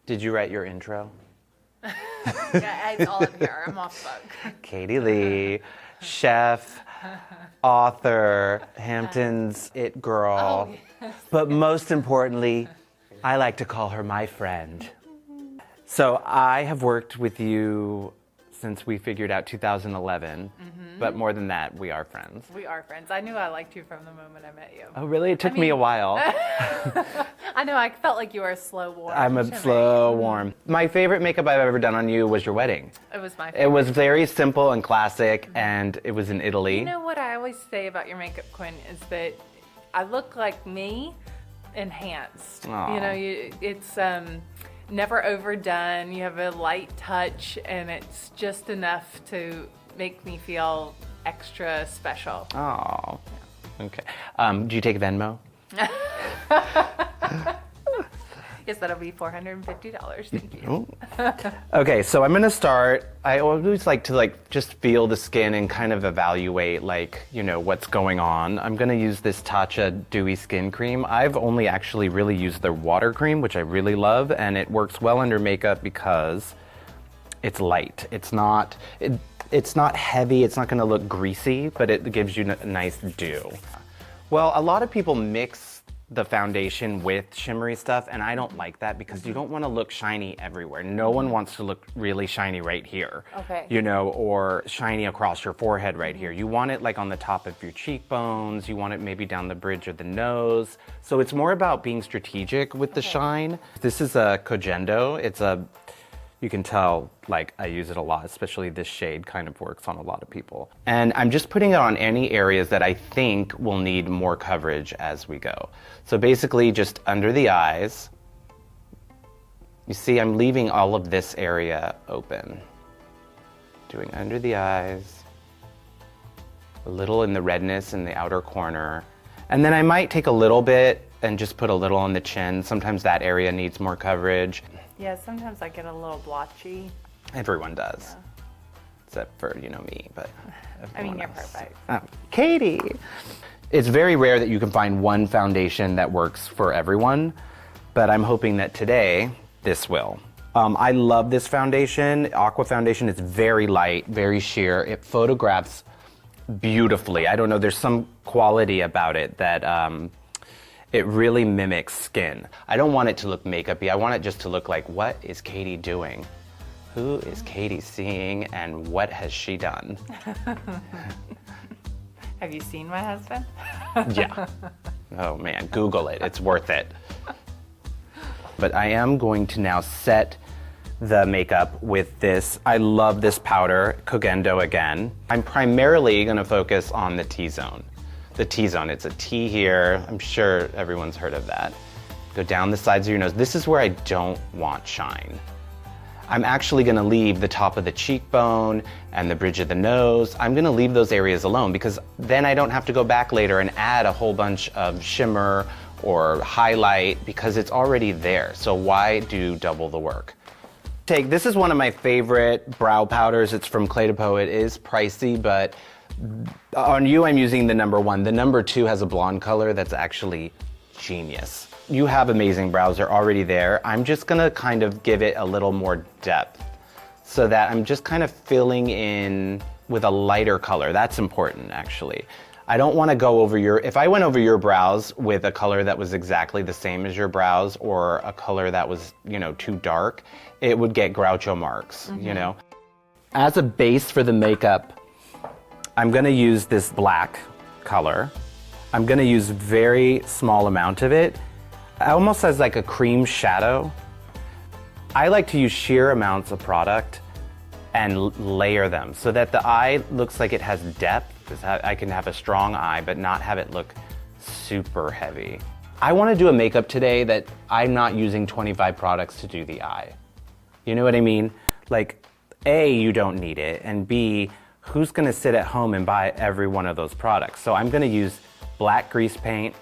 Did you write your intro? Yeah, it's all in here. I'm off book. Katie Lee, chef, author, Hampton's it girl. Oh, yes. But most importantly, I like to call her my friend. So I have worked with you since we figured out 2011. But more than that, we are friends. We are friends. I knew I liked you from the moment I met you. Oh, really? It took me a while. I know. I felt like you were a slow warm. I'm a slow warm. My favorite makeup I've ever done on you was your wedding. It was my favorite. It was very simple and classic, and it was in Italy. You know what I always say about your makeup, Quinn, is that I look like me enhanced. Aw. You know, it's never overdone. You have a light touch, and it's just enough to make me feel extra special. Oh, okay. Do you take Venmo? Yes, that'll be $450. Thank you. Okay, so I'm gonna start. I always like to just feel the skin and kind of evaluate what's going on. I'm gonna use this Tatcha Dewy Skin Cream. I've only actually really used their water cream, which I really love, and it works well under makeup because it's light. It's not heavy, it's not gonna look greasy, but it gives you a nice dew. Well, a lot of people mix the foundation with shimmery stuff, and I don't like that because you don't wanna look shiny everywhere. No one wants to look really shiny right here. Okay. Or shiny across your forehead right here. You want it on the top of your cheekbones, you want it maybe down the bridge of the nose. So it's more about being strategic with the shine. This is a Cogendo. You can tell, I use it a lot, especially this shade kind of works on a lot of people. And I'm just putting it on any areas that I think will need more coverage as we go. So basically just under the eyes. You see, I'm leaving all of this area open. Doing under the eyes, a little in the redness in the outer corner. And then I might take a little bit and just put a little on the chin. Sometimes that area needs more coverage. Yeah, sometimes I get a little blotchy. Everyone does. Yeah. Except for, me, but I mean, everyone you're else. perfect. Oh, Katie! It's very rare that you can find one foundation that works for everyone, but I'm hoping that today, this will. I love this foundation. Aqua foundation is very light, very sheer. It photographs beautifully. I don't know, there's some quality about it that it really mimics skin. I don't want it to look makeup-y. I want it just to look like, what is Katie doing? Who is Katie seeing, and what has she done? Have you seen my husband? Yeah. Oh man, Google it. It's worth it. But I am going to now set the makeup with this. I love this powder, Cogendo again. I'm primarily gonna focus on the T-zone. The T-zone, it's a T here. I'm sure everyone's heard of that. Go down the sides of your nose. This is where I don't want shine. I'm actually gonna leave the top of the cheekbone and the bridge of the nose. I'm gonna leave those areas alone because then I don't have to go back later and add a whole bunch of shimmer or highlight because it's already there. So why do double the work? This is one of my favorite brow powders. It's from Clé de Peau. It is pricey, but on you, I'm using the number 1. The number 2 has a blonde color that's actually genius. You have amazing brows, they're already there. I'm just gonna kind of give it a little more depth so that I'm just kind of filling in with a lighter color. That's important, actually. I don't wanna go over if I went over your brows with a color that was exactly the same as your brows or a color that was, too dark, it would get Groucho marks, As a base for the makeup, I'm gonna use this black color. I'm gonna use very small amount of it, almost as like a cream shadow. I like to use sheer amounts of product and layer them so that the eye looks like it has depth. I can have a strong eye, but not have it look super heavy. I wanna do a makeup today that I'm not using 25 products to do the eye. You know what I mean? A, you don't need it, and B, who's gonna sit at home and buy every one of those products? So I'm gonna use black grease paint,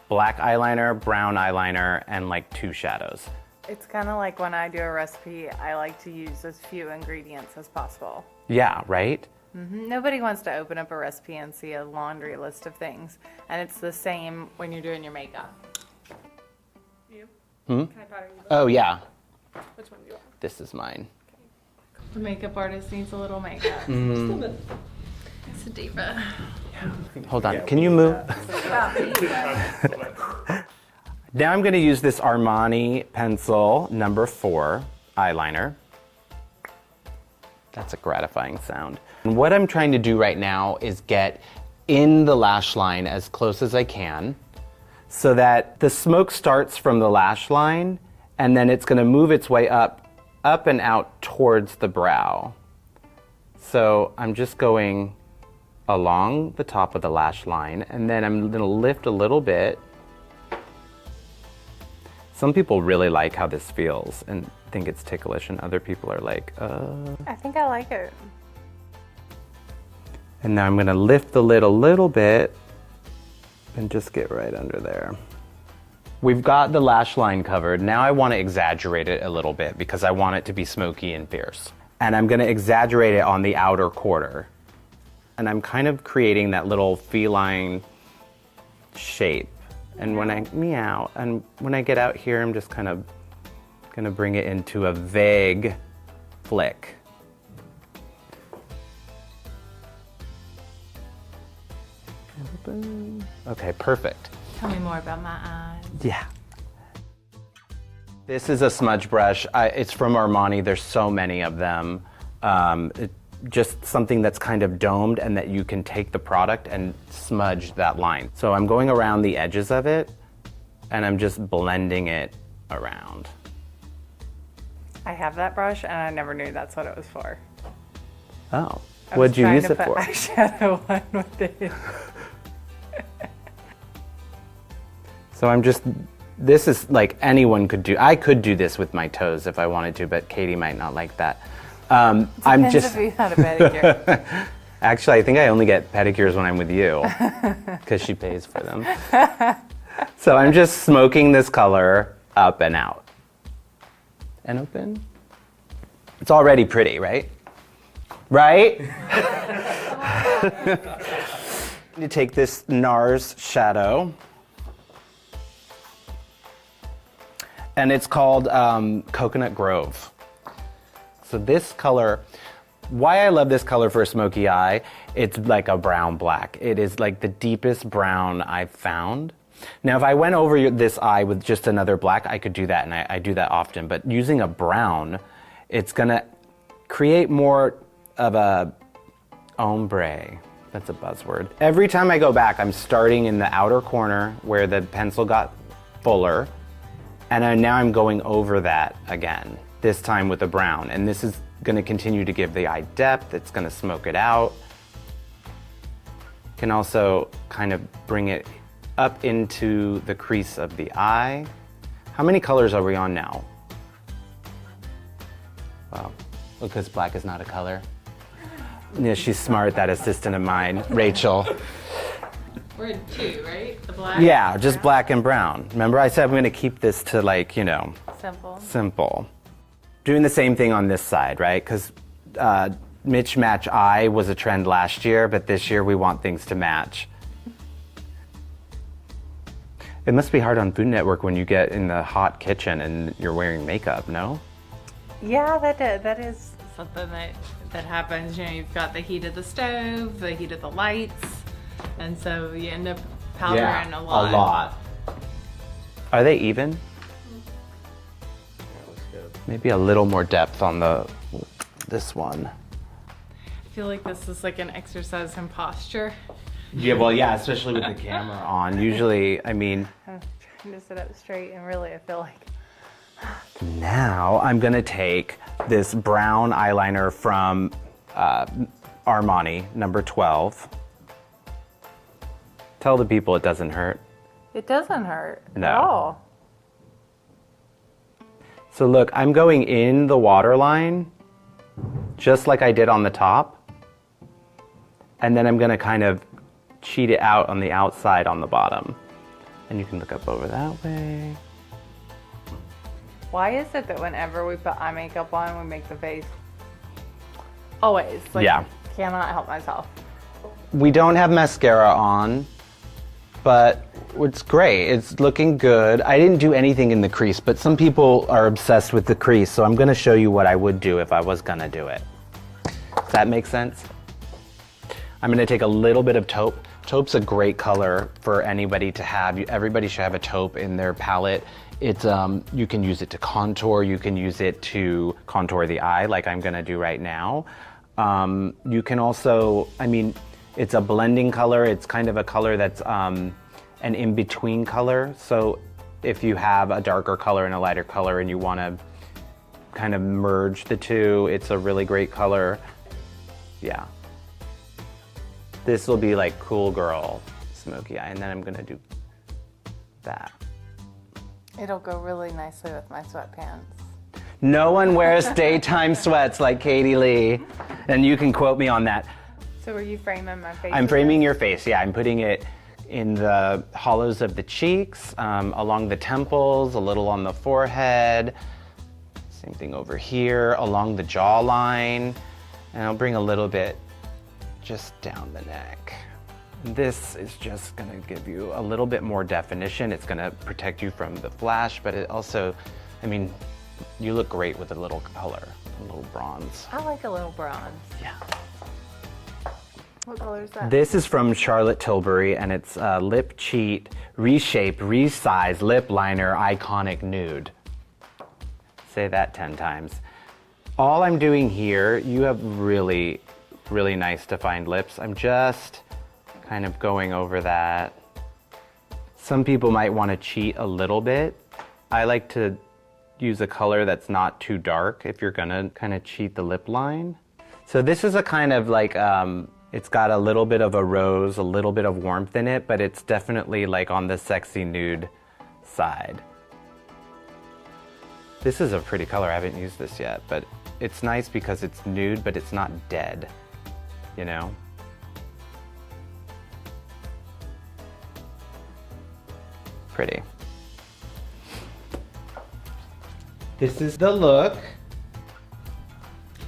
black eyeliner, brown eyeliner, and 2 shadows. It's kind of like when I do a recipe, I like to use as few ingredients as possible. Yeah, right? Nobody wants to open up a recipe and see a laundry list of things. And it's the same when you're doing your makeup. You? Can I powder you? Oh yeah. Which one do you want? This is mine. The makeup artist needs a little makeup. Just a little bit. It's a diva. Hold on, can you move? Now I'm gonna use this Armani pencil number 4 eyeliner. That's a gratifying sound. And what I'm trying to do right now is get in the lash line as close as I can so that the smoke starts from the lash line and then it's gonna move its way up and out towards the brow. So I'm just going along the top of the lash line and then I'm gonna lift a little bit. Some people really like how this feels and think it's ticklish, and other people are like, I think I like it. And now I'm gonna lift the lid a little bit and just get right under there. We've got the lash line covered. Now I wanna exaggerate it a little bit because I want it to be smoky and fierce. And I'm gonna exaggerate it on the outer quarter. And I'm kind of creating that little feline shape. And when I get out here, I'm just kind of gonna bring it into a vague flick. Okay, perfect. Tell me more about my eyes. Yeah. This is a smudge brush. It's from Armani. There's so many of them. Just something that's kind of domed and that you can take the product and smudge that line. So I'm going around the edges of it and I'm just blending it around. I have that brush and I never knew that's what it was for. Oh, what'd you use it for? I was trying to put eyeshadow on with it. So I'm just, this is like anyone could do. I could do this with my toes if I wanted to, but Katie might not like that. I'm just. If you had a pedicure. Actually, I think I only get pedicures when I'm with you because she pays for them. So I'm just smoking this color up and out. And open. It's already pretty, right? Right? You take this NARS shadow. And it's called Coconut Grove. So this color, why I love this color for a smoky eye, it's like a brown black. It is like the deepest brown I've found. Now if I went over this eye with just another black, I could do that, and I do that often, but using a brown, it's gonna create more of a ombre. That's a buzzword. Every time I go back, I'm starting in the outer corner where the pencil got fuller, and now I'm going over that again, this time with a brown. And this is gonna continue to give the eye depth, it's gonna smoke it out. Can also kind of bring it up into the crease of the eye. How many colors are we on now? Wow, because black is not a color. Yeah, she's smart, that assistant of mine, Rachel. We're in 2, right? The black? Yeah, just black and brown. Remember I said I'm gonna keep this to like, you know, simple. Doing the same thing on this side, right? Because Mitch Match Eye was a trend last year, but this year we want things to match. It must be hard on Food Network when you get in the hot kitchen and you're wearing makeup, no? Yeah, that is something that happens. You know, you've got the heat of the stove, the heat of the lights, and so you end up powdering a lot. A lot. Are they even? Maybe a little more depth on this one. I feel like this is like an exercise in posture. Yeah, well, yeah, especially with the camera on. Usually, I mean... I'm trying to sit up straight, and really I feel like... Now I'm gonna take this brown eyeliner from Armani, number 12. Tell the people it doesn't hurt. It doesn't hurt No. at all. So look, I'm going in the waterline, just like I did on the top. And then I'm gonna kind of cheat it out on the outside on the bottom. And you can look up over that way. Why is it that whenever we put eye makeup on, we make the face? Always. Like, Yeah. Cannot help myself. We don't have mascara on, but It's great. It's looking good. I didn't do anything in the crease, but some people are obsessed with the crease, so I'm going to show you what I would do if I was going to do it. Does that make sense? I'm going to take a little bit of taupe. Taupe's a great color for anybody to have. Everybody should have a taupe in their palette. It's you can use it to contour. You can use it to contour the eye, like I'm going to do right now. You can also, I mean, it's a blending color. It's kind of a color that's an in-between color. So if you have a darker color and a lighter color and you want to kind of merge the two, it's a really great color. Yeah. This will be like cool girl smoky eye, and then I'm gonna do that. It'll go really nicely with my sweatpants. No one wears daytime sweats like Katie Lee, and you can quote me on that. So are you framing my face? I'm framing your face, yeah. I'm putting it in the hollows of the cheeks, along the temples, a little on the forehead. Same thing over here, along the jawline. And I'll bring a little bit just down the neck. This is just gonna give you a little bit more definition. It's gonna protect you from the flash, but it also, I mean, you look great with a little color, a little bronze. I like a little bronze. Yeah. What color is that? This is from Charlotte Tilbury, and it's Lip Cheat Reshape Resize Lip Liner Iconic Nude. Say that 10 times. All I'm doing here, you have really nice defined lips. I'm just kind of going over that. Some people might want to cheat a little bit. I like to use a color that's not too dark if you're gonna kind of cheat the lip line. So this is a kind of like, it's got a little bit of a rose, a little bit of warmth in it, but it's definitely like on the sexy nude side. This is a pretty color, I haven't used this yet, but it's nice because it's nude, but it's not dead, you know? Pretty. This is the look.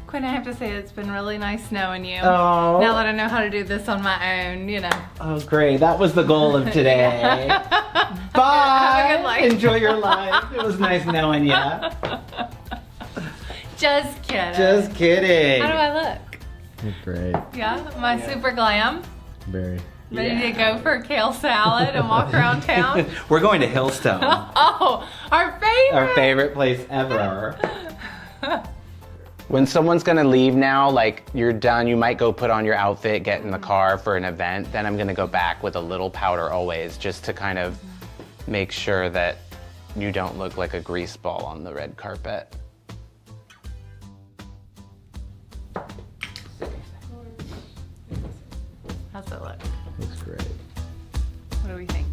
Quinn, I have to say it's been really nice knowing you. Oh. Now that I know how to do this on my own, you know. Oh, great. That was the goal of today. Bye. Have a good life. Enjoy your life. It was nice knowing you. Just kidding. Just kidding. How do I look? You're great. Yeah? Am I super glam? Very. Ready to go for a kale salad and walk around town? We're going to Hillstone. Oh, our favorite. Our favorite place ever. When someone's gonna leave now, like you're done, you might go put on your outfit, get in the car for an event, then I'm gonna go back with a little powder always, just to kind of make sure that you don't look like a grease ball on the red carpet. How's it look? Looks great. What do we think?